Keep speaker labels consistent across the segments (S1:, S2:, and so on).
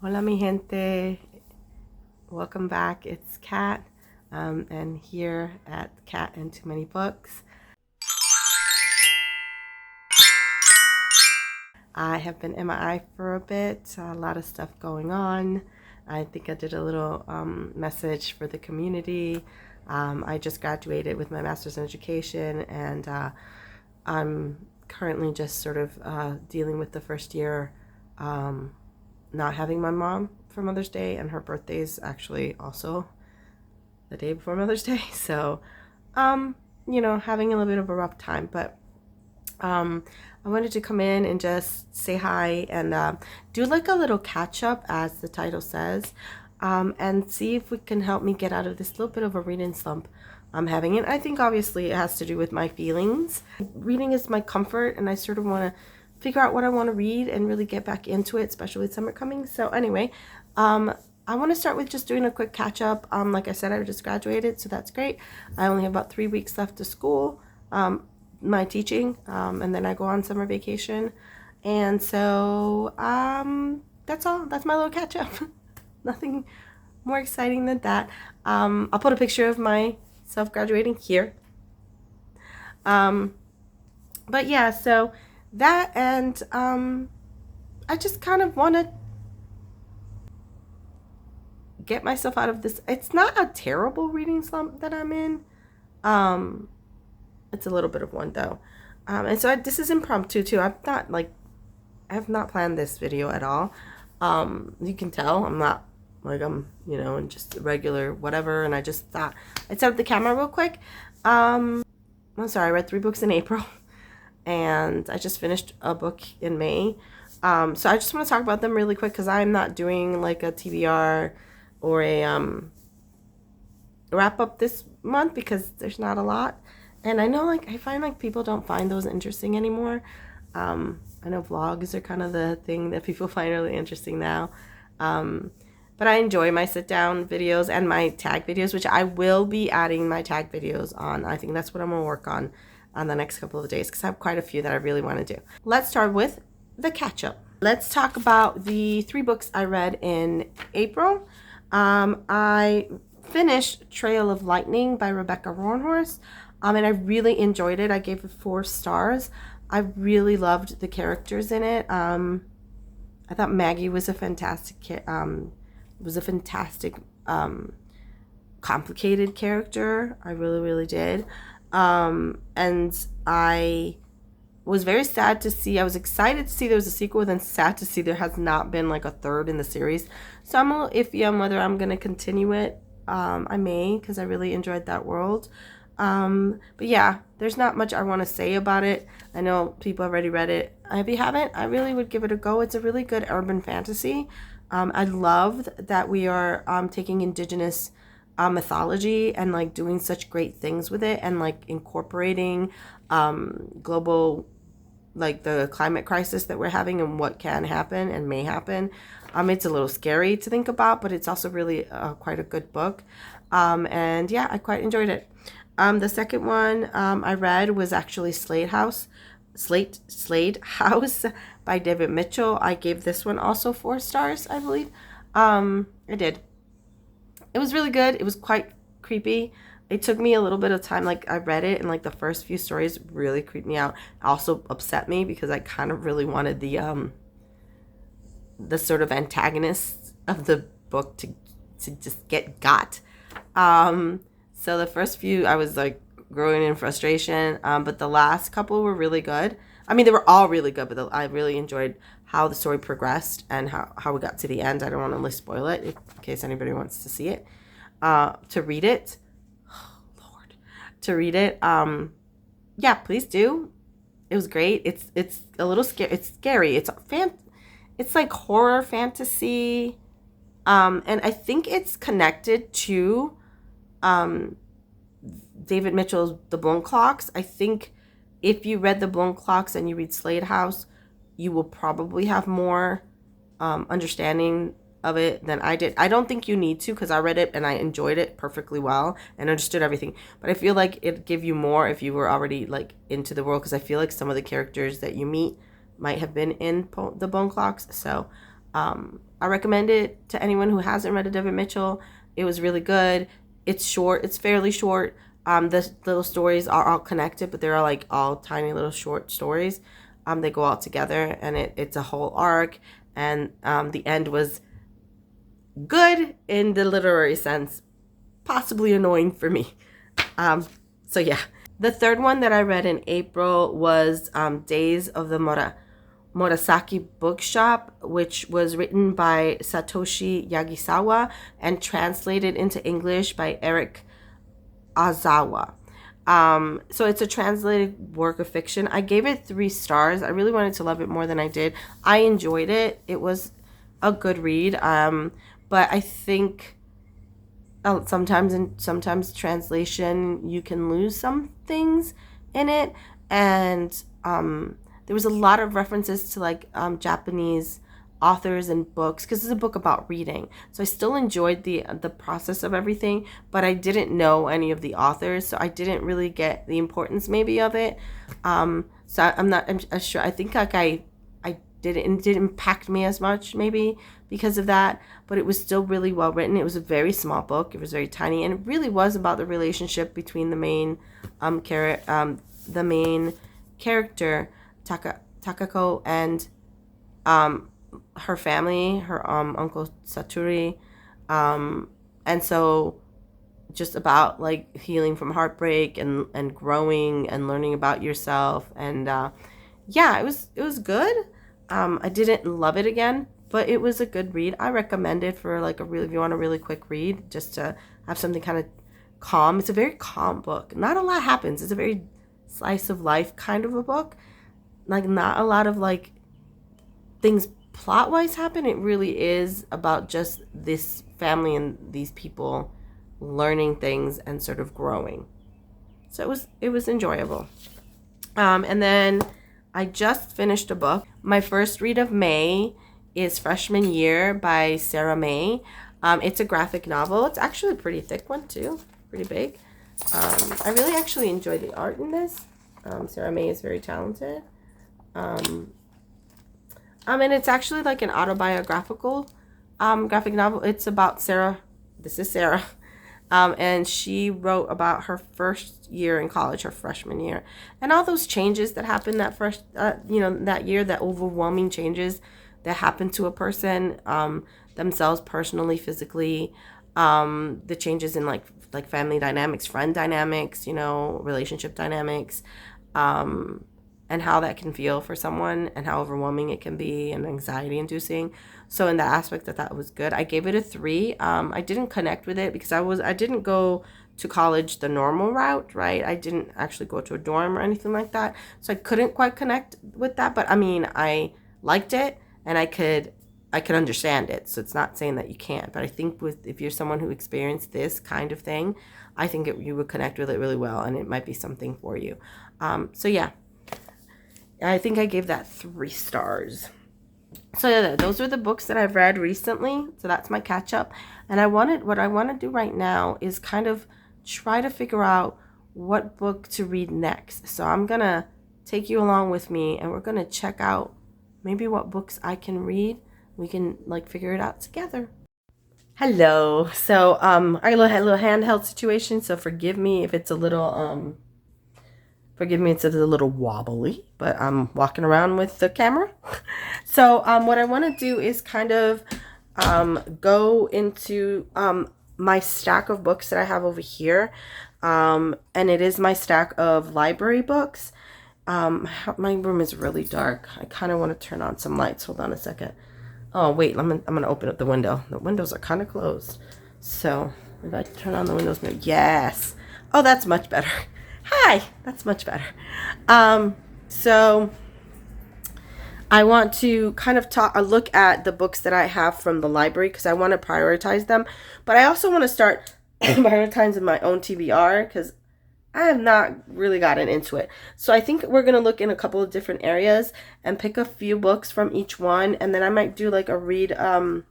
S1: Hola mi gente, welcome back. It's Kat, and here at Kat and Too Many Books. I have been MIA for a bit, a lot of stuff going on. I think I did a little message for the community. I just graduated with my master's in education, and I'm currently just sort of dealing with the first year not having my mom for Mother's Day, and her birthday is actually also the day before Mother's Day. So, having a little bit of a rough time, but I wanted to come in and just say hi and do like a little catch up, as the title says, and see if we can help me get out of this little bit of a reading slump I'm having. And I think obviously it has to do with my feelings. Reading is my comfort, and I sort of want to figure out what I want to read and really get back into it, especially with summer coming. So anyway, I want to start with just doing a quick catch up. Like I said, I just graduated, so that's great. I only have about 3 weeks left of school, my teaching, and then I go on summer vacation. And so that's all. That's my little catch up. Nothing more exciting than that. I'll put a picture of myself graduating here. But yeah, so that, and I just kind of want to get myself out of this. It's not a terrible reading slump that I'm in. It's a little bit of one though. And so this is impromptu too. I have not planned this video at all. You can tell I'm not like I'm, in just regular whatever. And I just thought I'd set up the camera real quick. I'm sorry, I read 3 books in April. And I just finished a book in May. So I just want to talk about them really quick because I'm not doing like a TBR or a wrap up this month because there's not a lot. And I know I find people don't find those interesting anymore. I know vlogs are kind of the thing that people find really interesting now. But I enjoy my sit down videos and my tag videos, which I will be adding my tag videos on. I think that's what I'm going to work on the next couple of days because I have quite a few that I really want to do. Let's start with the catch up. Let's talk about the 3 books I read in April. I finished Trail of Lightning by Rebecca Roanhorse, and I really enjoyed it. I gave it 4 stars. I really loved the characters in it. I thought Maggie was a fantastic complicated character. I really, really did. And I was very sad to see, I was excited to see there was a sequel, then sad to see there has not been like a 3rd in the series. So I'm a little iffy on whether I'm going to continue it. I may, because I really enjoyed that world. But yeah, there's not much I want to say about it. I know people already read it. If you haven't, I really would give it a go. It's a really good urban fantasy. I loved that we are taking indigenous mythology and doing such great things with it, and incorporating global, the climate crisis that we're having and what can happen and may happen. It's a little scary to think about, but it's also really quite a good book. And yeah, I quite enjoyed it. The second one I read was actually Slade House by David Mitchell. I gave this one also 4 stars, I believe. I did. It was really good. It was quite creepy. It took me a little bit of time. I read it, and the first few stories really creeped me out. It also upset me because I kind of really wanted the sort of antagonist of the book to just get got. So the first few I was growing in frustration, but the last couple were really good. I mean, they were all really good, but I really enjoyed how the story progressed and how we got to the end. I don't want to really spoil it in case anybody wants to see it, to read it. Oh, Lord, to read it. Yeah, please do. It was great. It's a little scary. It's scary. It's like horror fantasy, and I think it's connected to David Mitchell's The Blown Clocks. I think if you read The Blown Clocks and you read Slade House, you will probably have more understanding of it than I did. I don't think you need to, because I read it and I enjoyed it perfectly well and understood everything. But I feel like it'd give you more if you were already into the world, because I feel like some of the characters that you meet might have been in The Blown Clocks. So I recommend it to anyone who hasn't read a David Mitchell. It was really good. It's short. It's fairly short. The little stories are all connected, but they're all like all tiny little short stories. They go all together, and it's a whole arc. And the end was good in the literary sense, possibly annoying for me. So yeah. The third one that I read in April was Days of the Murasaki Bookshop, which was written by Satoshi Yagisawa and translated into English by Eric Azawa. So it's a translated work of fiction. I gave it 3 stars. I really wanted to love it more than I did. I enjoyed it. It was a good read. But I think sometimes translation you can lose some things in it, and there was a lot of references to like Japanese authors and books, because it's a book about reading. So I still enjoyed the process of everything, but I didn't know any of the authors, so I didn't really get the importance maybe of it. So I'm sure. I think like I didn't it didn't impact me as much maybe because of that, but it was still really well written. It was a very small book. It was very tiny, and it really was about the relationship between the main the main character Takako and her family, her uncle Satori, and so just about like healing from heartbreak and growing and learning about yourself. And yeah, it was good. I didn't love it again, but it was a good read. I recommend it for like if you want a really quick read, just to have something kind of calm. It's a very calm book. Not a lot happens. It's a very slice of life kind of a book. Like not a lot of like things plot wise happen. It really is about just this family and these people learning things and sort of growing. So it was enjoyable. And then I just finished a book. My first read of May is Freshman Year by Sarah May. It's a graphic novel. It's actually a pretty thick one too, pretty big. I really actually enjoy the art in this. Sarah May is very talented. And it's actually like an autobiographical graphic novel. It's about Sarah. This is Sarah. And she wrote about her first year in college, her freshman year, and all those changes that happened that first, that year, that overwhelming changes that happened to a person, themselves, personally, physically, the changes in like family dynamics, friend dynamics, relationship dynamics, and how that can feel for someone and how overwhelming it can be and anxiety inducing. So in that aspect, that was good. I gave it a 3. I didn't connect with it because I didn't go to college the normal route, right? I didn't actually go to a dorm or anything like that. So I couldn't quite connect with that. But I mean, I liked it and I could understand it. So it's not saying that you can't. But I think if you're someone who experienced this kind of thing, I think you would connect with it really well, and it might be something for you. So yeah. I think I gave that 3 stars. So yeah, those are the books that I've read recently. So that's my catch up. And what I want to do right now is kind of try to figure out what book to read next. So I'm going to take you along with me, and we're going to check out maybe what books I can read. We can like figure it out together. Hello. So I had a little handheld situation, so forgive me if it's a little it's a little wobbly, but I'm walking around with the camera. So what I want to do is kind of go into my stack of books that I have over here. And it is my stack of library books. My room is really dark. I kind of want to turn on some lights. Hold on a second. Oh, wait, I'm going to open up the window. The windows are kind of closed. So if I turn on the windows, yes. Oh, that's much better. Hi, that's much better. So I want to kind of look at the books that I have from the library because I want to prioritize them. But I also want to start prioritizing my own TBR because I have not really gotten into it. So I think we're going to look in a couple of different areas and pick a few books from each one. And then I might do like a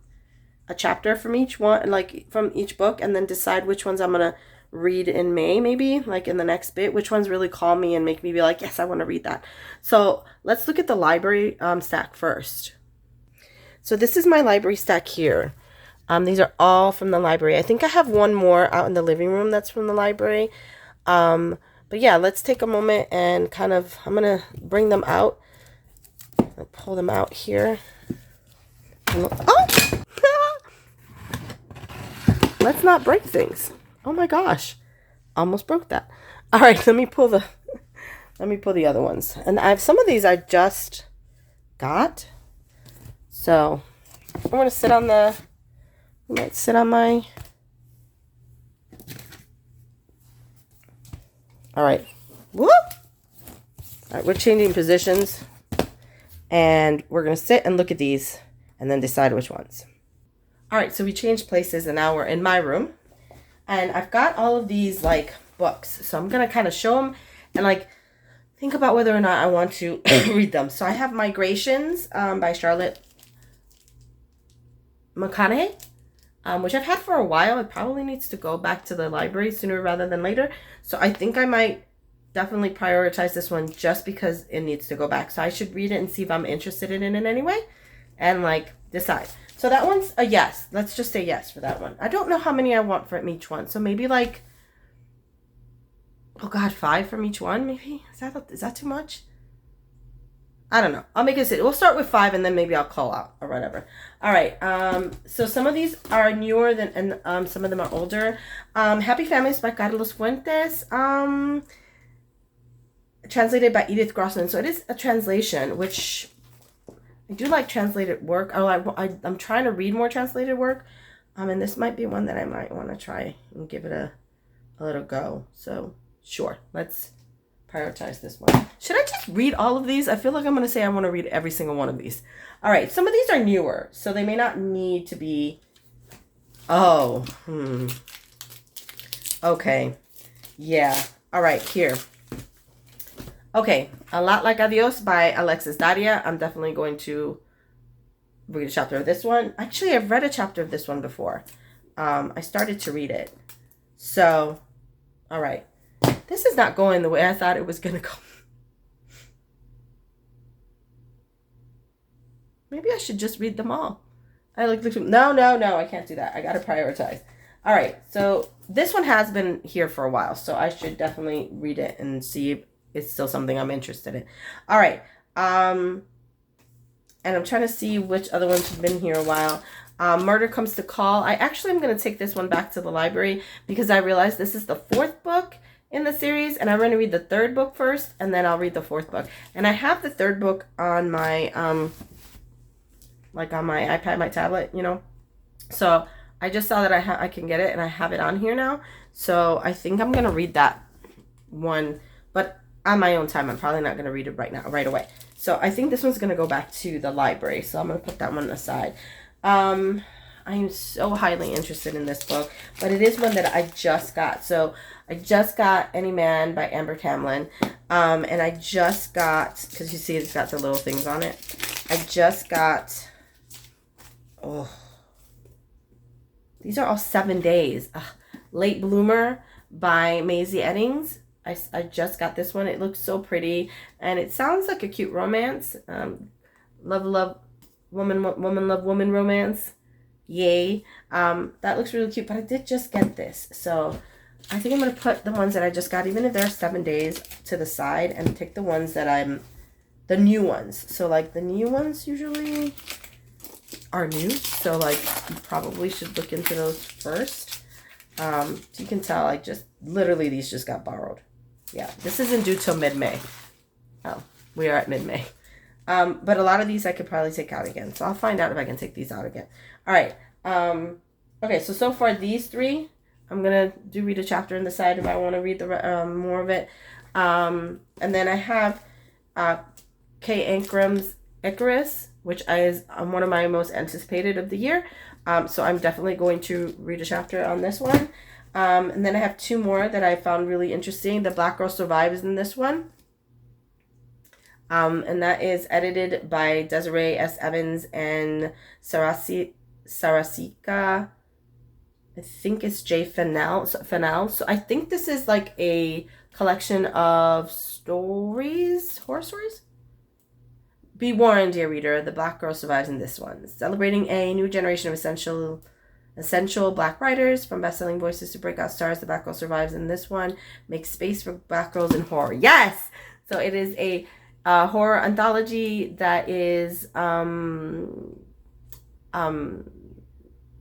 S1: chapter from each one, like from each book, and then decide which ones I'm going to read in May, maybe like in the next bit, which ones really call me and make me be like, yes, I want to read that. So let's look at the library stack first. So this is my library stack here. These are all from the library. I think I have one more out in the living room that's from the library. But yeah, let's take a moment and kind of, I'm going to bring them out. I'll pull them out here. Oh! Let's not break things. Oh my gosh. Almost broke that. All right, let me pull the other ones. And I have some of these I just got. So I'm going to sit on the, I might sit on my, all right. Whoop. All right, we're changing positions. And we're going to sit and look at these and then decide which ones. All right, so we changed places and now we're in my room. And I've got all of these like books. So I'm going to kind of show them and like think about whether or not I want to read them. So I have Migrations by Charlotte McConaughey, which I've had for a while. It probably needs to go back to the library sooner rather than later. So I think I might definitely prioritize this one just because it needs to go back. So I should read it and see if I'm interested in it in any way and like decide. So that one's a yes. Let's just say yes for that one. I don't know how many I want from each one. So maybe like, oh God, 5 from each one maybe? Is that too much? I don't know. I'll make it. We'll start with 5 and then maybe I'll call out or whatever. All right. So some of these are newer than, and some of them are older. Happy Families by Carlos Fuentes. Translated by Edith Grossman. So it is a translation, which I do like translated work. Oh, I'm trying to read more translated work. And this might be one that I might want to try and give it a little go. So sure, let's prioritize this one. Should I just read all of these? I feel like I'm going to say I want to read every single one of these. All right, some of these are newer, so they may not need to be. Oh, okay, yeah. All right, here. Okay, A Lot Like Adios by Alexis Daria. I'm definitely going to read a chapter of this one. Actually, I've read a chapter of this one before. I started to read it. So, all right. This is not going the way I thought it was going to go. Maybe I should just read them all. No, I can't do that. I got to prioritize. All right, so this one has been here for a while, so I should definitely read it and see if it's still something I'm interested in. All right, and I'm trying to see which other ones have been here a while. Murder Comes to Call. I actually am going to take this one back to the library because I realized this is the 4th book in the series, and I'm going to read the 3rd book first, and then I'll read the 4th book. And I have the 3rd book on my, like on my iPad, my tablet, you know. So I just saw that I can get it, and I have it on here now. So I think I'm going to read that one, but on my own time. I'm probably not going to read it right away. So I think this one's going to go back to the library. So I'm going to put that one aside. I am so highly interested in this book, but it is one that I just got. So I just got Any Man by Amber Tamlin. And I just got, because you see it's got the little things on it. I just got, these are all 7 days. Late Bloomer by Maisie Eddings. I just got this one. It looks so pretty, and it sounds like a cute romance. Love, woman romance. Yay. That looks really cute, but I did just get this. So I think I'm going to put the ones that I just got, even if they're 7 days, to the side and take the ones that the new ones. So like the new ones usually are new. So like you probably should look into those first. So you can tell I just, literally these just got borrowed. Yeah, this isn't due till mid-May. Oh, we are at mid-May. But a lot of these I could probably take out again. So I'll find out if I can take these out again. All right. Okay, so far these 3, I'm going to read a chapter and decide if I want to read the more of it. And then I have Kay Ancram's Icarus, which is one of my most anticipated of the year. So I'm definitely going to read a chapter on this one. And then I have 2 more that I found really interesting. The Black Girl Survives in this one. And that is edited by Desiree S. Evans and Sarasika, I think it's J. Fennell. So I think this is like a collection of stories, horror stories, Be warned, dear reader, the black girl survives in this one. Celebrating a new generation of essential black writers, from best-selling voices to breakout stars, the black girl survives in this one. Makes space for black girls in horror. Yes! So it is a horror anthology that is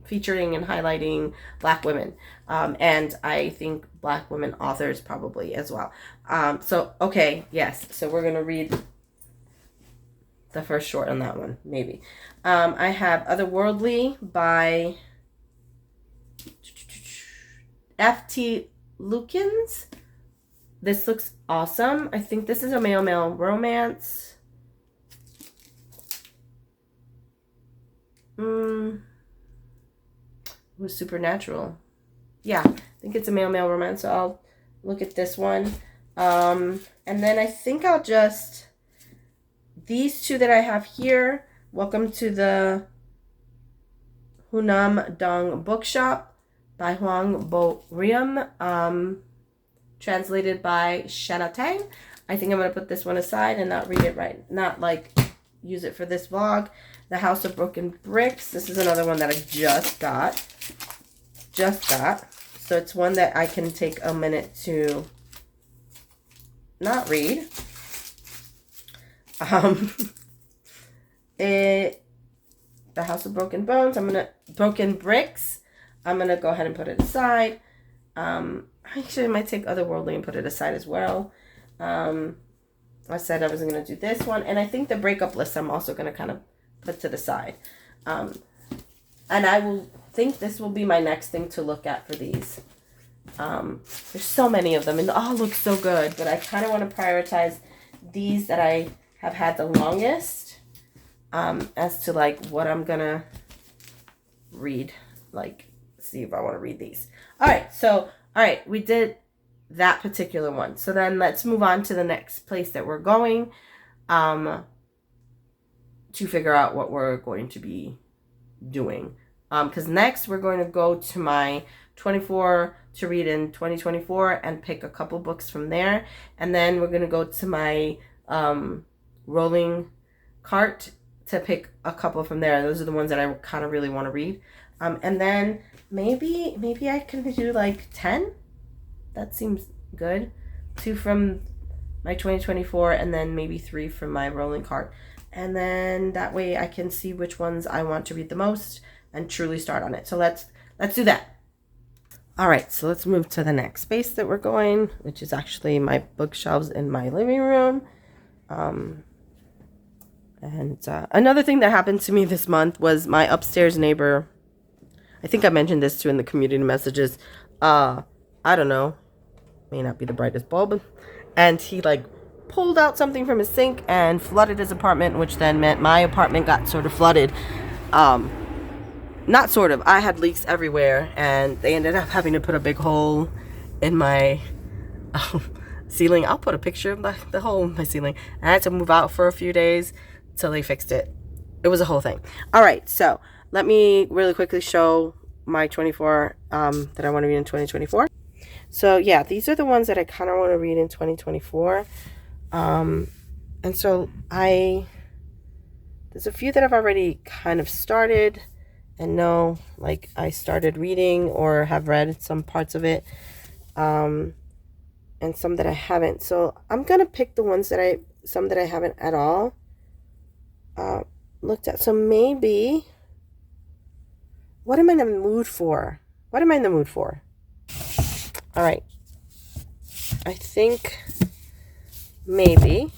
S1: featuring and highlighting black women. And I think black women authors probably as well. So, okay, yes. So we're going to read the first short on that one, maybe. I have Otherworldly by F.T. Lukens. This looks awesome. I think this is a male-male romance. It was supernatural. Yeah, I think it's a male-male romance, so I'll look at this one. And then I think I'll just... These two that I have here, Welcome to the Hunam Dong Bookshop by Huang Bo Riem, translated by Shanna Tang. I think I'm going to put this one aside and not read it right, not like use it for this vlog. The House of Broken Bricks. This is another one that I just got. So it's one that I can take a minute to not read. The House of Broken Bones. Broken Bricks. I'm gonna go ahead and put it aside. Actually, I might take Otherworldly and put it aside as well. I said I was gonna do this one, and I think the breakup list I'm also gonna kind of put to the side. And I will think this will be my next thing to look at for these. There's so many of them, and they all look so good, but I kind of want to prioritize these that I have had the longest, as to like what I'm gonna read, like see if I want to read these. All right, we did that particular one. So then let's move on to the next place that we're going, to figure out what we're going to be doing. Because next we're going to go to my 24 to read in 2024 and pick a couple books from there, and then we're going to go to my rolling cart to pick a couple from there. Those are the ones that I kind of really want to read. And then maybe I can do like 10. That seems good. 2 from my 2024 and then maybe 3 from my rolling cart. And then that way I can see which ones I want to read the most and truly start on it. So let's do that. All right, so let's move to the next space that we're going, which is actually my bookshelves in my living room. Another thing that happened to me this month was my upstairs neighbor. I think I mentioned this too in the community messages. I don't know, may not be the brightest bulb, and he like pulled out something from his sink and flooded his apartment, which then meant my apartment got sort of flooded. Not sort of, I had leaks everywhere, and they ended up having to put a big hole in my ceiling. I'll put a picture of the hole in my ceiling. I had to move out for a few days till they fixed it. It was a whole thing. All right, so let me really quickly show my 24 that I want to read in 2024. So yeah, these are the ones that I kind of want to read in 2024. And so there's a few that I've already kind of started and know, like I started reading or have read some parts of it, and some that I haven't. So I'm gonna pick the ones that some that I haven't at all looked at. So maybe, what am I in the mood for? All right, I think maybe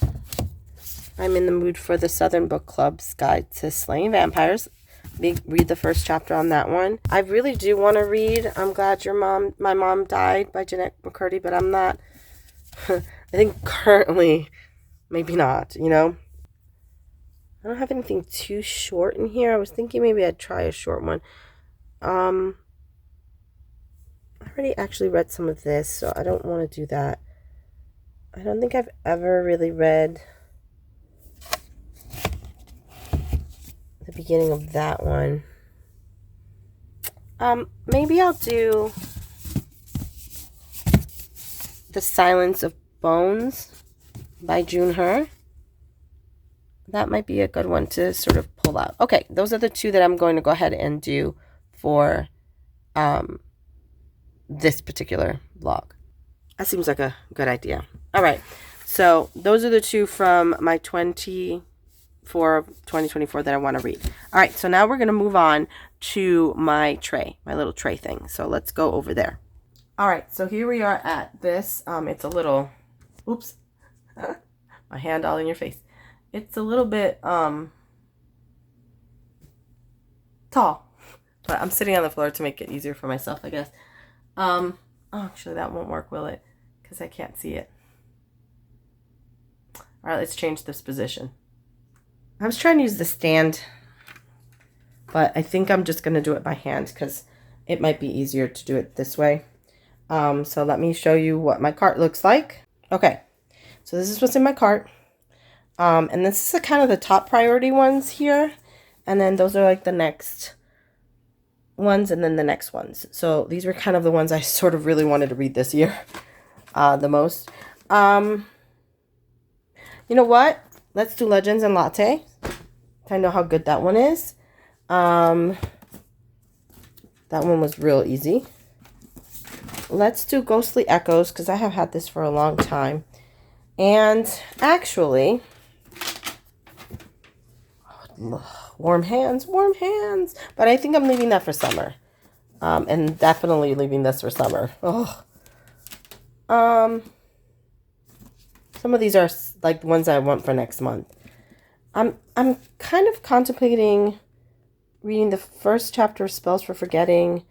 S1: I'm in the mood for the Southern Book Club's Guide to Slaying Vampires. Read the first chapter on that one. I really do want to read I'm Glad My Mom Died by Jeanette McCurdy, but I'm not. I think currently, maybe not, you know. I don't have anything too short in here. I was thinking maybe I'd try a short one. I already actually read some of this, so I don't want to do that. I don't think I've ever really read the beginning of that one. Maybe I'll do The Silence of Bones by June Her. that might be a good one to sort of pull out. Okay, those are the two that I'm going to go ahead and do for this particular vlog. That seems like a good idea. All right, so those are the two from my 2024 that I want to read. All right, so now we're going to move on to my tray, my little tray thing. So let's go over there. All right, so here we are at this. It's a little, oops, my hand all in your face. It's a little bit tall, but I'm sitting on the floor to make it easier for myself, I guess. Oh, actually, that won't work, will it? Because I can't see it. All right, let's change this position. I was trying to use the stand, but I think I'm just going to do it by hand because it might be easier to do it this way. So let me show you what my cart looks like. Okay, so this is what's in my cart. And this is kind of the top priority ones here. And then those are like the next ones and then the next ones. So these were kind of the ones I sort of really wanted to read this year the most. You know what? Let's do Legends and Latte. I know how good that one is. That one was real easy. Let's do Ghostly Echoes because I have had this for a long time. And actually, warm hands. But I think I'm leaving that for summer. And definitely leaving this for summer. Oh. Some of these are like the ones I want for next month. I'm kind of contemplating reading the first chapter of Spells for Forgetting.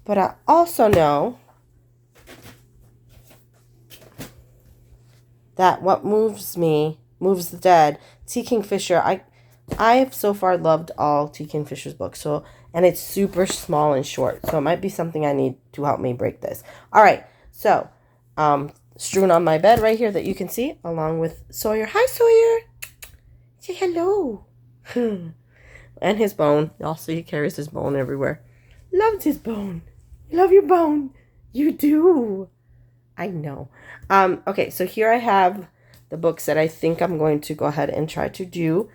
S1: But I also know that what moves me moves the dead. T. Kingfisher. I have so far loved all T. Kingfisher's books. And it's super small and short. So it might be something I need to help me break this. All right. So strewn on my bed right here that you can see, along with Sawyer. Hi, Sawyer. Say hello. And his bone. Also, he carries his bone everywhere. Loves his bone. You love your bone. You do. I know. Okay, so here I have the books that I think I'm going to go ahead and try to do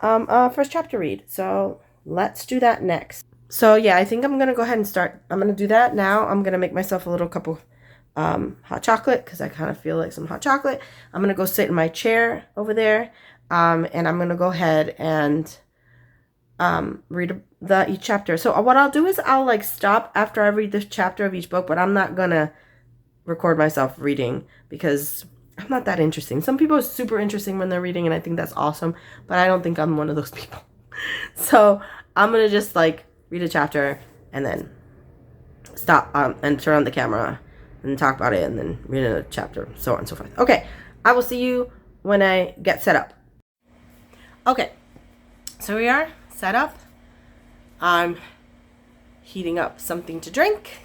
S1: first chapter read. So let's do that next. So yeah, I think I'm going to go ahead and start. I'm going to do that now. I'm going to make myself a little cup of hot chocolate because I kind of feel like some hot chocolate. I'm going to go sit in my chair over there. And I'm going to go ahead and read each chapter. So what I'll do is I'll like stop after I read this chapter of each book, but I'm not going to record myself reading because I'm not that interesting. Some people are super interesting when they're reading and I think that's awesome, but I don't think I'm one of those people. So I'm going to just like read a chapter and then stop and turn on the camera and talk about it and then read another chapter, so on and so forth. Okay, I will see you when I get set up. Okay, so we are set up. I'm heating up something to drink.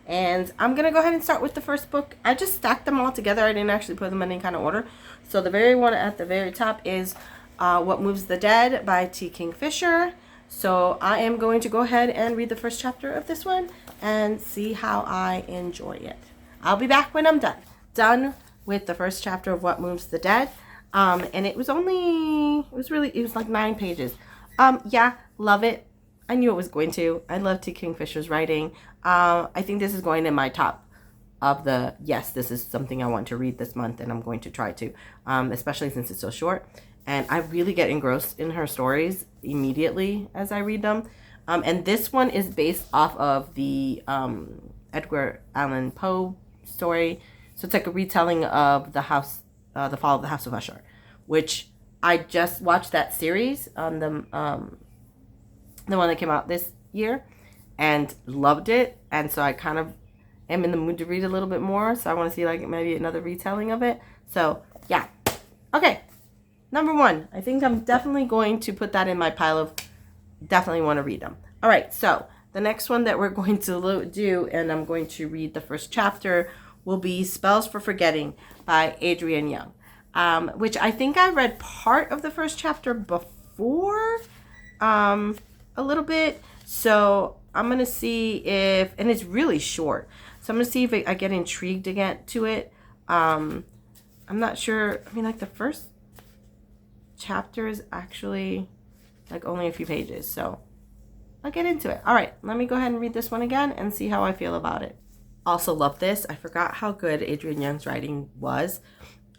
S1: And I'm going to go ahead and start with the first book. I just stacked them all together. I didn't actually put them in any kind of order. So the very one at the very top is What Moves the Dead by T. Kingfisher. So I am going to go ahead and read the first chapter of this one and see how I enjoy it. I'll be back when I'm done with the first chapter of What Moves the Dead. And it was like 9 pages. Yeah, love it. I knew it was going to. I love T. Kingfisher's writing. I think this is going in my top of the, yes, this is something I want to read this month and I'm going to try to, especially since it's so short. And I really get engrossed in her stories immediately as I read them. And this one is based off of the Edgar Allan Poe story. So it's like a retelling of the Fall of the House of Usher, which I just watched that series on the one that came out this year and loved it. And so I kind of am in the mood to read a little bit more. So I want to see like maybe another retelling of it. So yeah. Okay. Number 1. I think I'm definitely going to put that in my pile of definitely want to read them. All right. So the next one that we're going to do, and I'm going to read the first chapter, will be Spells for Forgetting by Adrienne Young. Which I think I read part of the first chapter before, a little bit. So I'm going to see if, and it's really short. So I'm going to see if I get intrigued again to it. I'm not sure. I mean, like the first chapter is actually like only a few pages, so I'll get into it. All right, let me go ahead and read this one again and see how I feel about it. Also love this. I forgot how good Adrienne Young's writing was.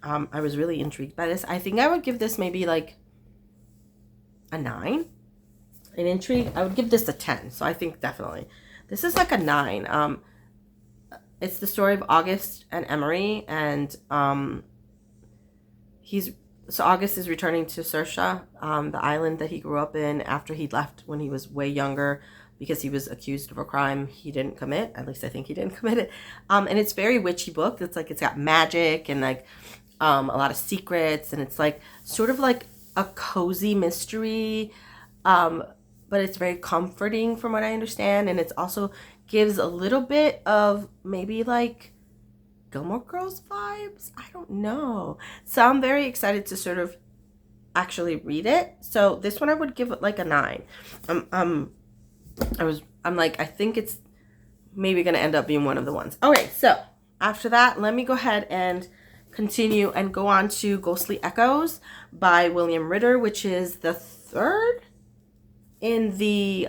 S1: I was really intrigued by this. I think I would give this maybe like a 9. In intrigue, I would give this a 10. So I think definitely this is like a 9. It's the story of August and Emery, and August is returning to Saoirse, the island that he grew up in after he left when he was way younger because he was accused of a crime he didn't commit. At least I think he didn't commit it. And it's very witchy book. It's like it's got magic and like a lot of secrets, and it's like sort of like a cozy mystery, but it's very comforting from what I understand, and it's also gives a little bit of maybe like Gilmore Girls vibes. I don't know. So I'm very excited to sort of actually read it. So this one I would give it like a 9. I think it's maybe gonna end up being one of the ones. Okay, so after that, let me go ahead and continue and go on to Ghostly Echoes by William Ritter, which is the 3rd in the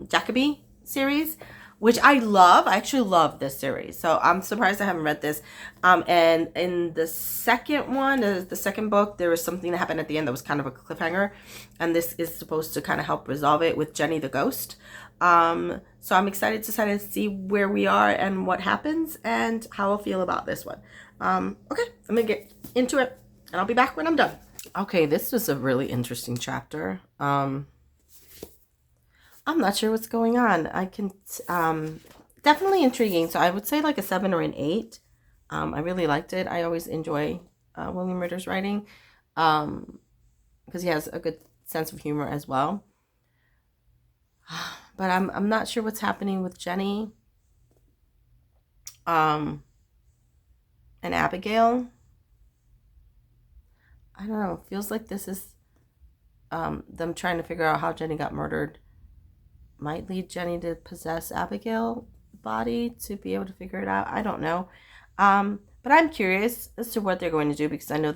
S1: Jacoby series, which I love. I actually love this series, so I'm surprised I haven't read this. And in the second one, the second book, there was something that happened at the end that was kind of a cliffhanger, and this is supposed to kind of help resolve it with Jenny the ghost. So I'm excited to kind of see where we are and what happens and how I'll feel about this one. Okay, I'm gonna get into it, and I'll be back when I'm done. Okay, this was a really interesting chapter. I'm not sure what's going on. I can, definitely intriguing. So I would say like a 7 or an 8. I really liked it. I always enjoy William Ritter's writing because he has a good sense of humor as well. But I'm not sure what's happening with Jenny and Abigail. I don't know. It feels like this is them trying to figure out how Jenny got murdered. Might lead Jenny to possess Abigail's body to be able to figure it out. I don't know. But I'm curious as to what they're going to do, because I know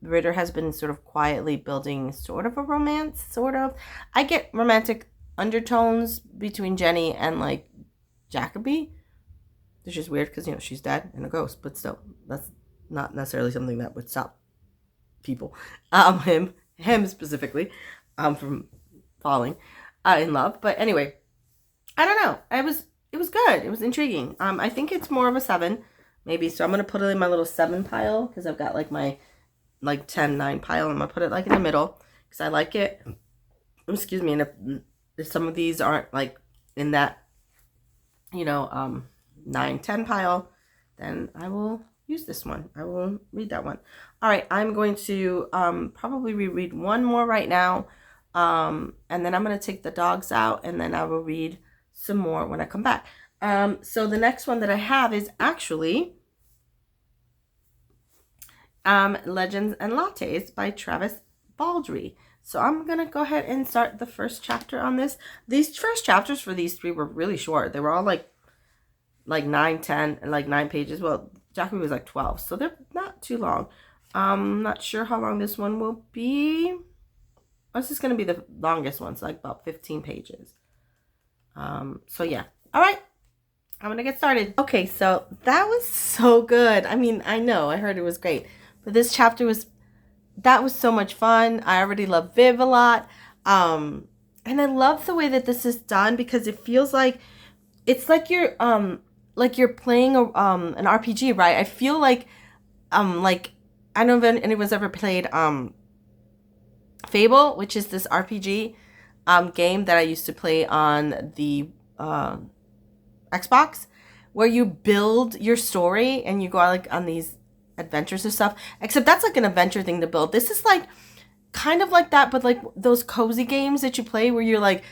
S1: Ritter has been sort of quietly building sort of a romance, sort of. I get romantic undertones between Jenny and like Jacoby. It's just weird because, she's dead and a ghost, but still, that's not necessarily something that would stop people, him specifically, from falling in love. But anyway, I don't know. It was good. It was intriguing. I think it's more of a 7, maybe. So I'm gonna put it in my little 7 pile because I've got like my 10, 9 pile. I'm gonna put it like in the middle because I like it. Excuse me. And if some of these aren't like in that, 9, 10 pile, then I will use this one. I will read that one. All right. I'm going to probably reread one more right now. And then I'm going to take the dogs out, and then I will read some more when I come back. So the next one that I have is actually Legends and Lattes by Travis Baldree. So I'm going to go ahead and start the first chapter on this. These first chapters for these 3 were really short. They were all like 9, 10, and like 9 pages. Well, Jacoby was like 12, so they're not too long. I'm not sure how long this one will be. This is going to be the longest one, so like about 15 pages. So yeah. All right. I'm going to get started. Okay, so that was so good. I mean, I know, I heard it was great. But this chapter was so much fun. I already love Viv a lot. And I love the way that this is done because it feels like it's like you're playing an RPG, right? I feel like I don't know if anyone's ever played Fable, which is this RPG game that I used to play on the Xbox, where you build your story and you go like on these adventures and stuff. Except that's like an adventure thing to build. This is like kind of like that, but like those cozy games that you play where you're like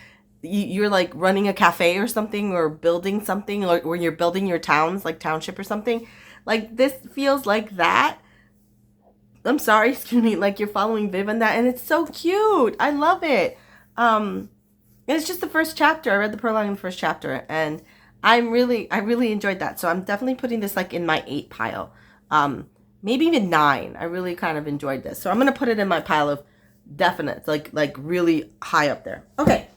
S1: running a cafe or something, or building something, or where you're building your towns, like township or something. Like this feels like that. I'm sorry, excuse me, like you're following Viv in that, and it's so cute. I love it. And it's just the first chapter. I read the prologue in the first chapter, and I really enjoyed that. So I'm definitely putting this like in my 8 pile. maybe even 9. I really kind of enjoyed this. So I'm going to put it in my pile of definite, like really high up there. Okay.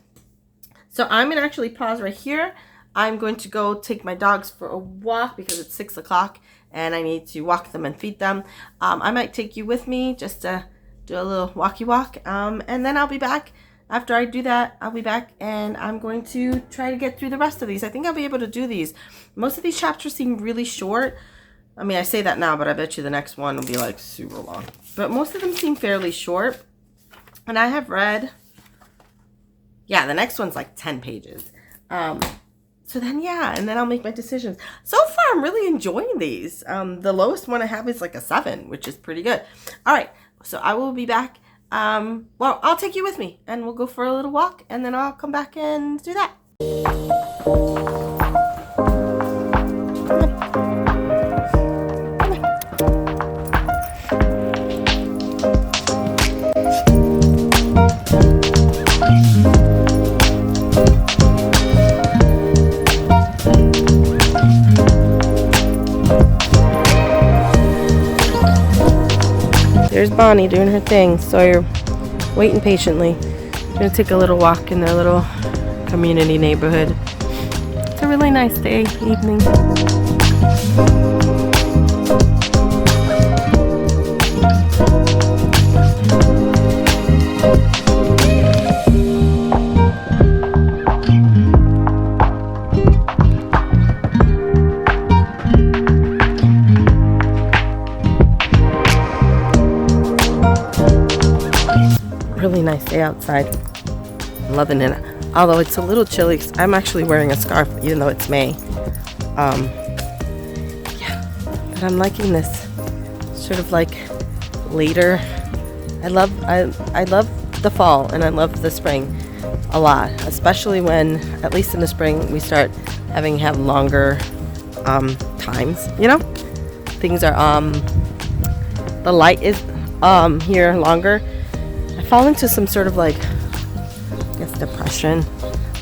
S1: So I'm going to actually pause right here. I'm going to go take my dogs for a walk because it's 6 o'clock and I need to walk them and feed them. I might take you with me just to do a little walkie walk. And then I'll be back. After I do that, I'll be back and I'm going to try to get through the rest of these. I think I'll be able to do these. Most of these chapters seem really short. I mean, I say that now, but I bet you the next one will be like super long. But most of them seem fairly short. And I have read, yeah, the next one's like 10 pages. So then, yeah, and then I'll make my decisions. So far, I'm really enjoying these. The lowest one I have is like a 7, which is pretty good. All right, so I will be back. Well, I'll take you with me, and we'll go for a little walk, and then I'll come back and do that. There's Bonnie doing her thing. Sawyer waiting patiently. Gonna take a little walk in their little community neighborhood. It's a really nice day, evening. Really nice day outside. I'm loving it. Although it's a little chilly. I'm actually wearing a scarf even though it's May. Yeah, but I'm liking this sort of like later. I love the fall and I love the spring a lot, especially when at least in the spring we start have longer times, you know? Things are the light is here longer. I fall into some sort of like, I guess, depression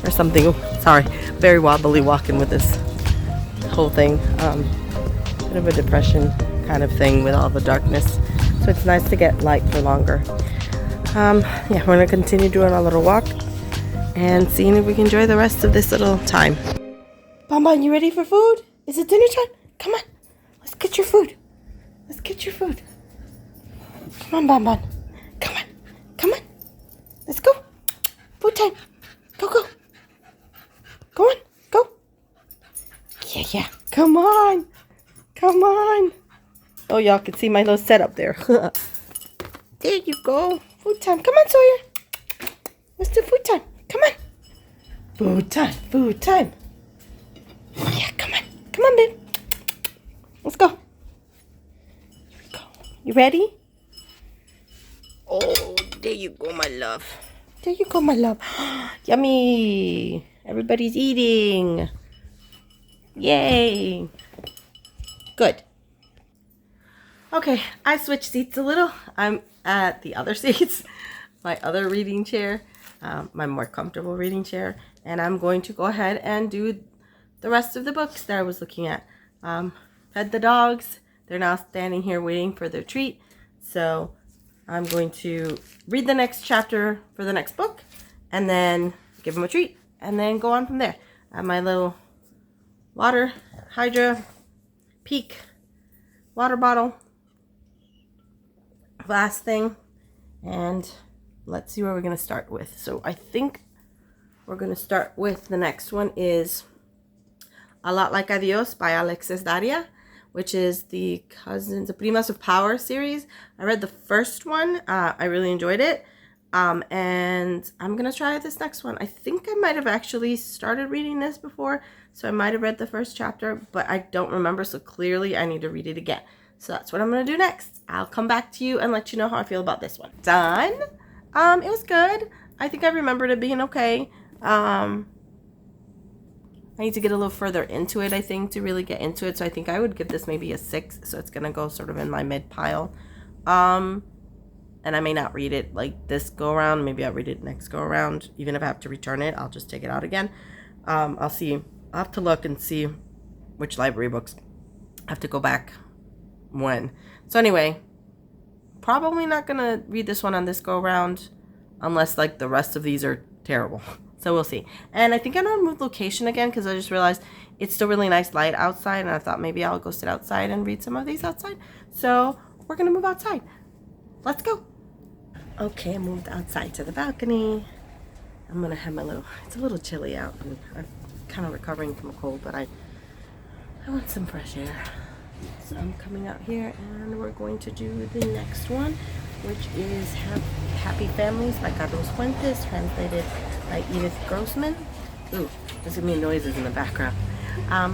S1: or something. Sorry, very wobbly walking with this whole thing. Bit of a depression kind of thing with all the darkness. So it's nice to get light for longer. Yeah, we're gonna continue doing our little walk and seeing if we can enjoy the rest of this little time. Bonbon, you ready for food? Is it dinner time? Come on, let's get your food. Let's get your food. Come on, Bonbon. Come on. Come on. Let's go. Food time. Go, go. Go on. Go. Yeah, yeah. Come on. Come on. Oh, y'all can see my little setup there. There you go. Food time. Come on, Sawyer. Let's do food time. Come on. Food time. Food time. Yeah, come on. Come on, babe. Let's go. Here we go. You ready? Oh, there you go, my love. There you go, my love. Yummy. Everybody's eating. Yay. Good. Okay, I switched seats a little. I'm at the other seats, my other reading chair, my more comfortable reading chair, and I'm going to go ahead and do the rest of the books that I was looking at. Fed the dogs. They're now standing here waiting for their treat. So I'm going to read the next chapter for the next book and then give them a treat and then go on from there. I have my little water, Hydra, Peak, water bottle, glass thing, and let's see where we're going to start with. So I think we're going to start with the next one is A Lot Like Adios by Alexis Daria, which is the Primas of Power series. I read the first one. I really enjoyed it. And I'm going to try this next one. I think I might have actually started reading this before, so I might have read the first chapter, but I don't remember, so clearly I need to read it again. So that's what I'm going to do next. I'll come back to you and let you know how I feel about this one. Done. It was good. I think I remembered it being okay. I need to get a little further into it, I think, to really get into it. So I think I would give this maybe a 6. So it's going to go sort of in my mid pile. And I may not read it like this go around. Maybe I'll read it next go around. Even if I have to return it, I'll just take it out again. I'll see. I'll have to look and see which library books. I have to go back when. So anyway, probably not gonna read this one on this go round unless like the rest of these are terrible. So we'll see. And I think I'm gonna move location again because I just realized it's still really nice light outside, and I thought maybe I'll go sit outside and read some of these outside. So we're gonna move outside. Let's go. Okay, I moved outside to the balcony. I'm gonna have my little, it's a little chilly out. I'm kind of recovering from a cold, but I want some fresh air. So I'm coming out here and we're going to do the next one, which is Happy Families by Carlos Fuentes, translated by Edith Grossman. Ooh, there's gonna be noises in the background.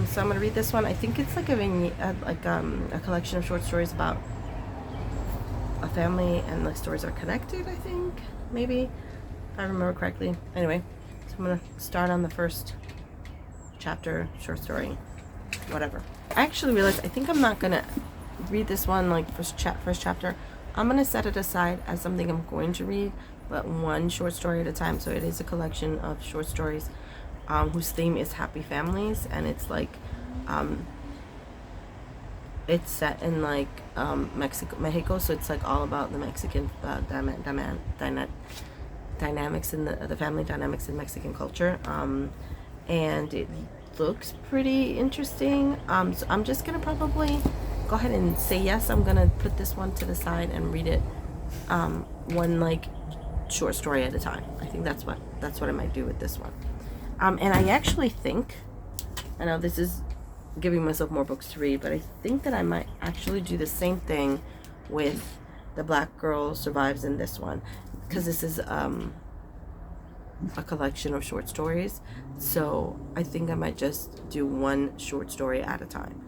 S1: So I'm gonna read this one. I think it's like a collection of short stories about a family, and the stories are connected, I think, maybe, if I remember correctly. Anyway, so I'm gonna start on the first chapter, short story, whatever. I actually realized I think I'm not gonna read this one like first chapter. I'm gonna set it aside as something I'm going to read, but one short story at a time. So it is a collection of short stories whose theme is happy families, and it's like it's set in like Mexico, so it's like all about the Mexican dynamics in the family dynamics in Mexican culture, and it looks pretty interesting. So I'm just gonna probably go ahead and say yes. I'm gonna put this one to the side and read it one like short story at a time. I think that's what I might do with this one. And I actually think, I know this is giving myself more books to read, but I think that I might actually do the same thing with The Black Girl Survives in this one, because this is a collection of short stories. So I think I might just do one short story at a time.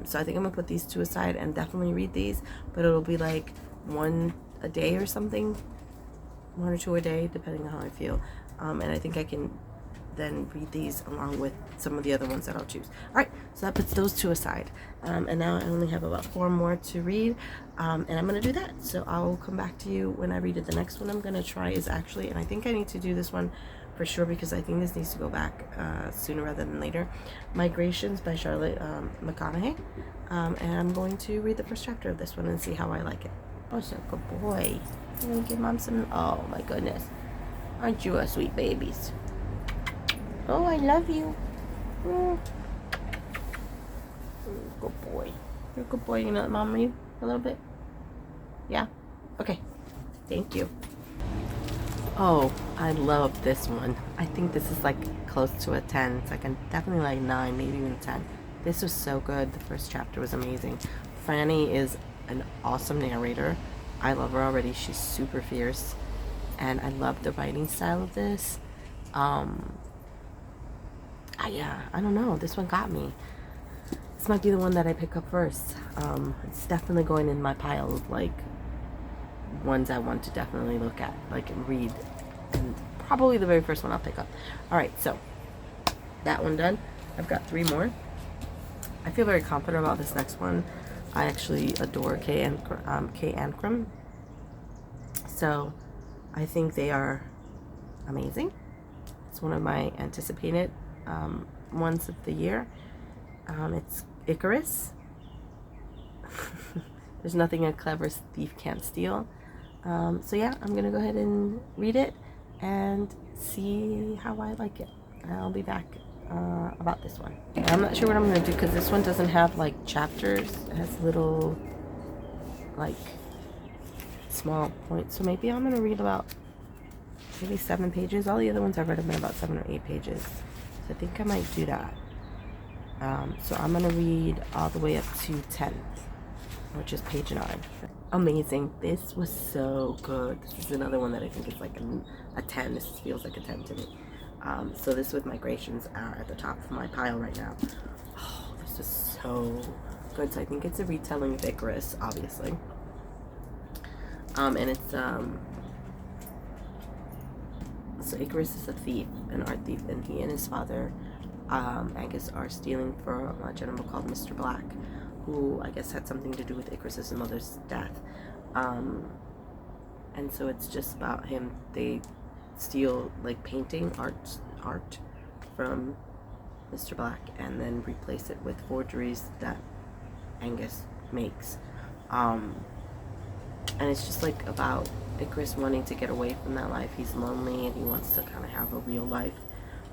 S1: So I think I'm gonna put these two aside and definitely read these, but it'll be like one a day or something, one or two a day, depending on how I feel. And I think I can then read these along with some of the other ones that I'll choose. All right, so that puts those two aside. And now I only have about 4 more to read, and I'm gonna do that. So I'll come back to you when I read it. The next one I'm gonna try is actually, and I think I need to do this one for sure because I think this needs to go back sooner rather than later, Migrations by Charlotte McConaughey. And I'm going to read the first chapter of this one and see how I like it. Oh, so good boy. I'm gonna give mom some, oh my goodness. Aren't you a sweet babies? Oh, I love you. Mm. Good boy. You're a good boy. You know let mom read a little bit? Yeah? Okay. Thank you. Oh, I love this one. I think this is like close to a 10. It's like definitely like 9, maybe even 10. This was so good. The first chapter was amazing. Franny is an awesome narrator. I love her already. She's super fierce. And I love the writing style of this. Yeah, I don't know. This one got me. This might be the one that I pick up first. It's definitely going in my pile of like ones I want to definitely look at, like and read, and probably the very first one I'll pick up. All right, so that one done. I've got 3 more. I feel very confident about this next one. I actually adore Kay Ancrum, so I think they are amazing. It's one of my anticipated ones of the year. It's Icarus. There's nothing a clever thief can't steal. So yeah, I'm gonna go ahead and read it and see how I like it. I'll be back about this one. I'm not sure what I'm gonna do because this one doesn't have like chapters. It has little like small points. So maybe I'm gonna read about maybe 7 pages. All the other ones I've read have been about 7 or 8 pages. So I think I might do that. So I'm gonna read all the way up to 10th, which is page 9. Amazing. This was so good. This is another one that I think is like a 10. This feels like a 10 to me. So this with Migrations are at the top of my pile right now. Oh, this is so good. So I think it's a retelling of Icarus, obviously. And it's so Icarus is a thief, an art thief, and he and his father Angus are stealing from a gentleman called Mr. Black, who I guess had something to do with Icarus's mother's death. And so it's just about him. They steal like painting art from Mr. Black and then replace it with forgeries that Angus makes. And it's just like about Icarus wanting to get away from that life. He's lonely and he wants to kind of have a real life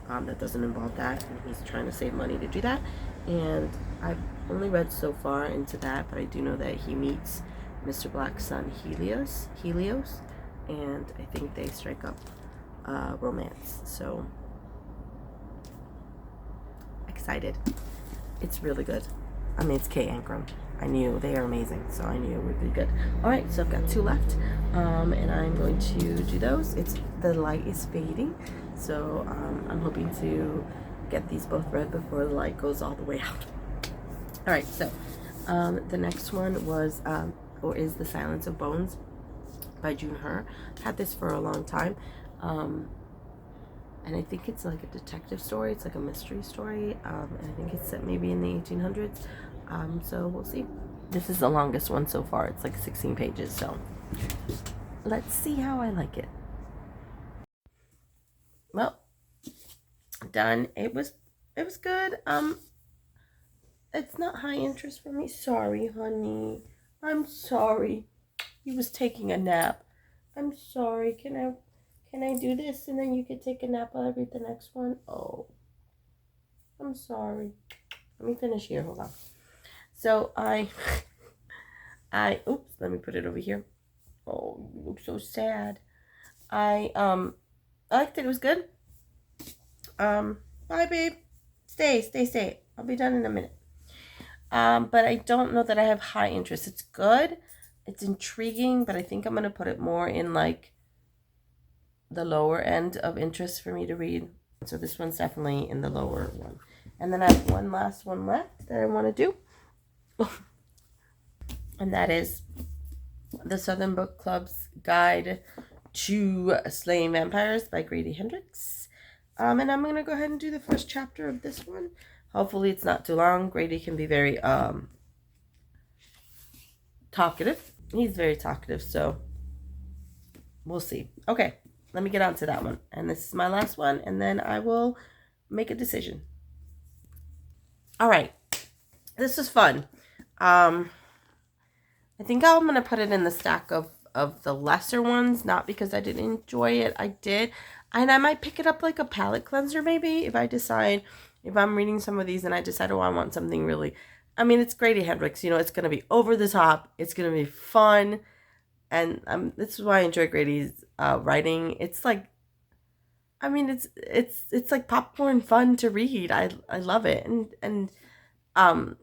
S1: that doesn't involve that, and he's trying to save money to do that. And I've only read so far into that, but I do know that he meets Mr. Black's son Helios, and I think they strike up romance. So excited. It's really good. I mean, it's K. Ancrum. I knew they are amazing, so I knew it would be good. All right, so I've got 2 left, and I'm going to do those. It's The Light is Fading, so I'm hoping to get these both read before the light goes all the way out. All right, so the next one was or is The Silence of Bones by June Her. I've had this for a long time, and I think it's like a detective story. It's like a mystery story, and I think it's set maybe in the 1800s. So we'll see. This is the longest one so far. It's like 16 pages, so let's see how I like it. Well, done. It was good. It's not high interest for me. Sorry, honey. I'm sorry. He was taking a nap. I'm sorry. Can I do this and then you could take a nap while I read the next one? Oh, I'm sorry. Let me finish here. Hold on. So oops, let me put it over here. Oh, you look so sad. I liked it. It was good. Bye, babe. Stay. I'll be done in a minute. But I don't know that I have high interest. It's good. It's intriguing, but I think I'm going to put it more in like the lower end of interest for me to read. So this one's definitely in the lower one. And then I have one last one left that I want to do. And that is The Southern Book Club's Guide to Slaying Vampires by Grady Hendrix. And I'm going to go ahead and do the first chapter of this one. Hopefully it's not too long. Grady can be very talkative. He's very talkative, so we'll see. Okay, let me get on to that one. And this is my last one, and then I will make a decision. All right. This was fun. I think I'm going to put it in the stack of the lesser ones, not because I didn't enjoy it. I did. And I might pick it up like a palate cleanser maybe if I decide, if I'm reading some of these and I decide, oh, I want something really, I mean, it's Grady Hendrix, you know, it's going to be over the top. It's going to be fun. And this is why I enjoy Grady's writing. It's like, I mean, it's like popcorn fun to read. I love it. And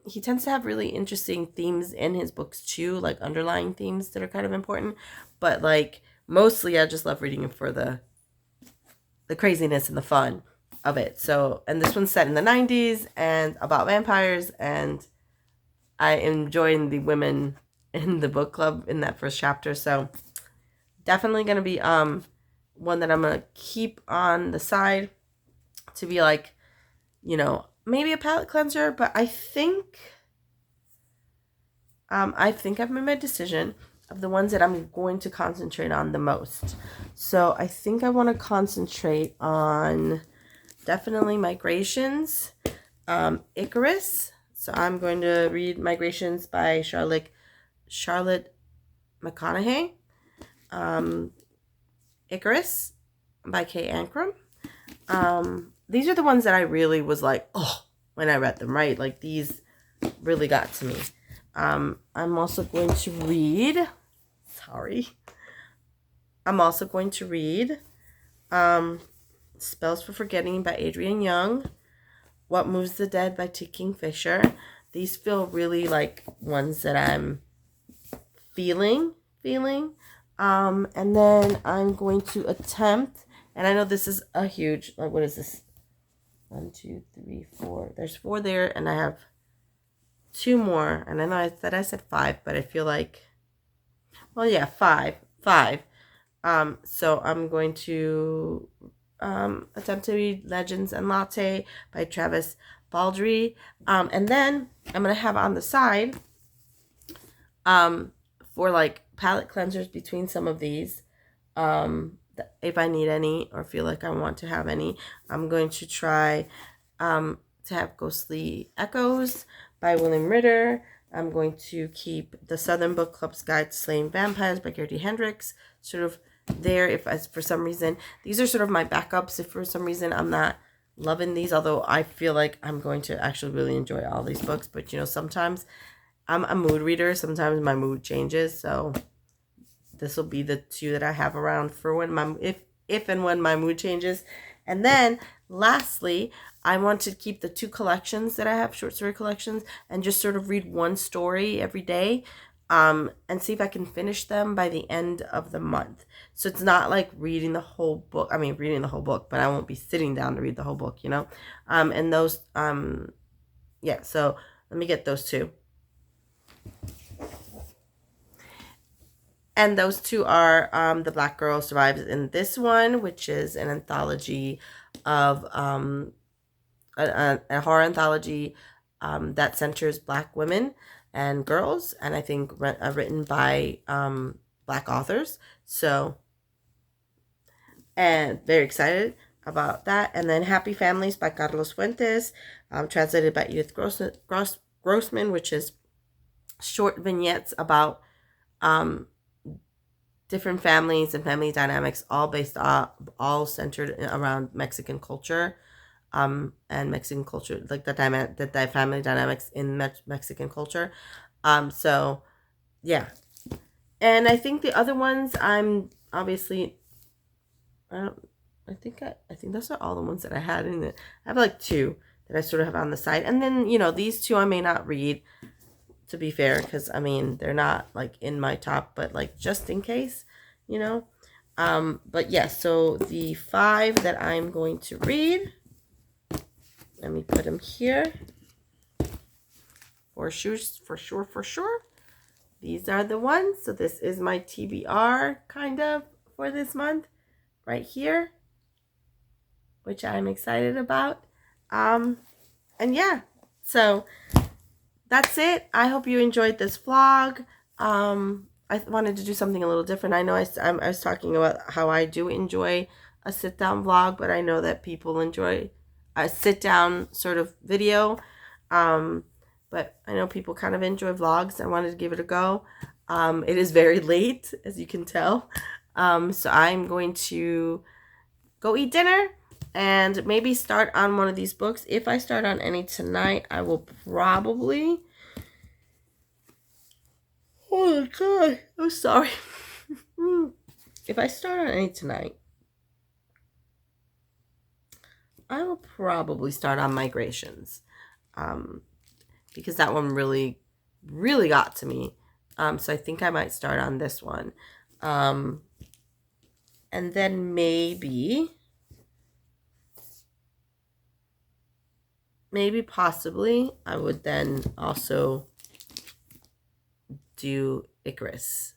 S1: he tends to have really interesting themes in his books too, like underlying themes that are kind of important. But like mostly I just love reading it for the craziness and the fun of it. So, and this one's set in the 90s and about vampires, and I enjoyed the women in the book club in that first chapter. So definitely going to be one that I'm going to keep on the side to be like, you know, maybe a palate cleanser, but I think I've made my decision of the ones that I'm going to concentrate on the most. So I think I want to concentrate on definitely Migrations, Icarus. So I'm going to read Migrations by Charlotte McConaughey. Icarus by K. Ancrum. These are the ones that I really was like, oh, when I read them, right? Like these really got to me. I'm also going to read, Spells for Forgetting by Adrienne Young, What Moves the Dead by T. Kingfisher. These feel really like ones that I'm feeling. And then I'm going to attempt, and I know this is a huge, like, what is this? 1, 2, 3, 4. There's 4 there, and I have 2 more. And I know I said 5, but I feel like, well, yeah, 5. So I'm going to attempt to read Legends and Latte by Travis Baldree. And then I'm going to have on the side, for like palette cleansers between some of these, if I need any or feel like I want to have any, I'm going to try to have Ghostly Echoes by William Ritter, I'm going to keep the Southern Book Club's Guide to Slaying Vampires by Gertie Hendricks sort of there. If for some reason, these are sort of my backups. If for some reason I'm not loving these, although I feel like I'm going to actually really enjoy all these books. But sometimes I'm a mood reader. Sometimes my mood changes. So this will be the two that I have around for when if and when my mood changes. And then lastly, I want to keep the two collections that I have, short story collections, and just sort of read one story every day, and see if I can finish them by the end of the month. So it's not like reading the whole book. I mean, reading the whole book, but I won't be sitting down to read the whole book, and those, yeah, so let me get those two. And those two are The Black Girl Survives in This One, which is an anthology of a horror anthology that centers Black women and girls, and I think written by Black authors. So, and very excited about that. And then Happy Families by Carlos Fuentes, translated by Edith Grossman, which is short vignettes about different families and family dynamics, all centered around Mexican culture, and Mexican culture, like the family dynamics in Mexican culture. So yeah, and I think the other ones I'm obviously, I think those are all the ones that I had in it. I have like two that I sort of have on the side, and then these two I may not read, to be fair, because I mean they're not like in my top, but like just in case, but yeah, so the 5 that I'm going to read, let me put them here for sure. These are the ones. So this is my TBR kind of for this month right here, which I'm excited about. And yeah, so that's it. I hope you enjoyed this vlog. I wanted to do something a little different. I know I was talking about how I do enjoy a sit-down vlog, but I know that people enjoy a sit-down sort of video. But I know people kind of enjoy vlogs. I wanted to give it a go. It is very late, as you can tell. So I'm going to go eat dinner and maybe start on one of these books. If I start on any tonight, I will probably... Oh God, I'm sorry. If I start on any tonight, I will probably start on Migrations, because that one really, really got to me. So I think I might start on this one, and then maybe possibly I would then also do Icarus.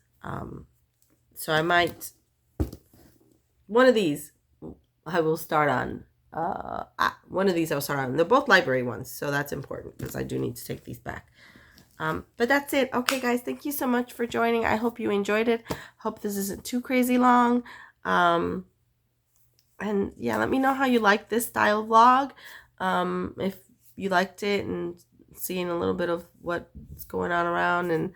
S1: So I might, one of these I will start on. One of these I'll start on. They're both library ones, so that's important because I do need to take these back. But that's it. Okay, guys, thank you so much for joining. I hope you enjoyed it. Hope this isn't too crazy long. And yeah, let me know how you like this style vlog. If you liked it and seeing a little bit of what's going on around, and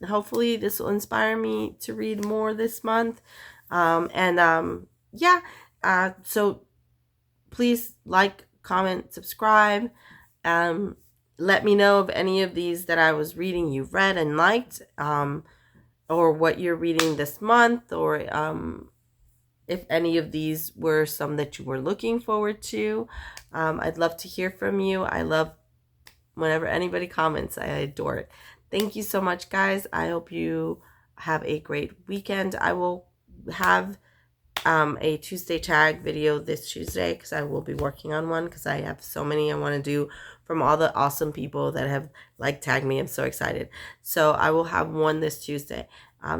S1: hopefully this will inspire me to read more this month. Yeah, so please like, comment, subscribe. Let me know if any of these that I was reading you've read and liked, or what you're reading this month, or if any of these were some that you were looking forward to. I'd love to hear from you. I love whenever anybody comments. I adore it. Thank you so much, guys. I hope you have a great weekend. I will have a Tuesday tag video this Tuesday, because I will be working on one, because I have so many I want to do from all the awesome people that have tagged me. I'm so excited. So I will have one this Tuesday.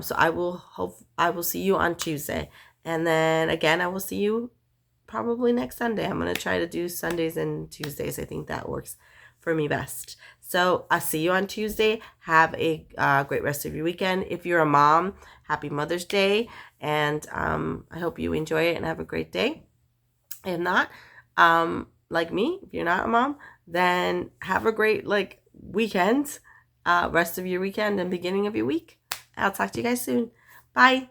S1: So I will see you on Tuesday, and then again I will see you probably next Sunday. I'm going to try to do Sundays and Tuesdays. I think that works for me best. So I'll see you on Tuesday. Have a great rest of your weekend. If you're a mom, happy Mother's Day. And I hope you enjoy it and have a great day. If not, like me, if you're not a mom, then have a great weekend, rest of your weekend and beginning of your week. I'll talk to you guys soon. Bye.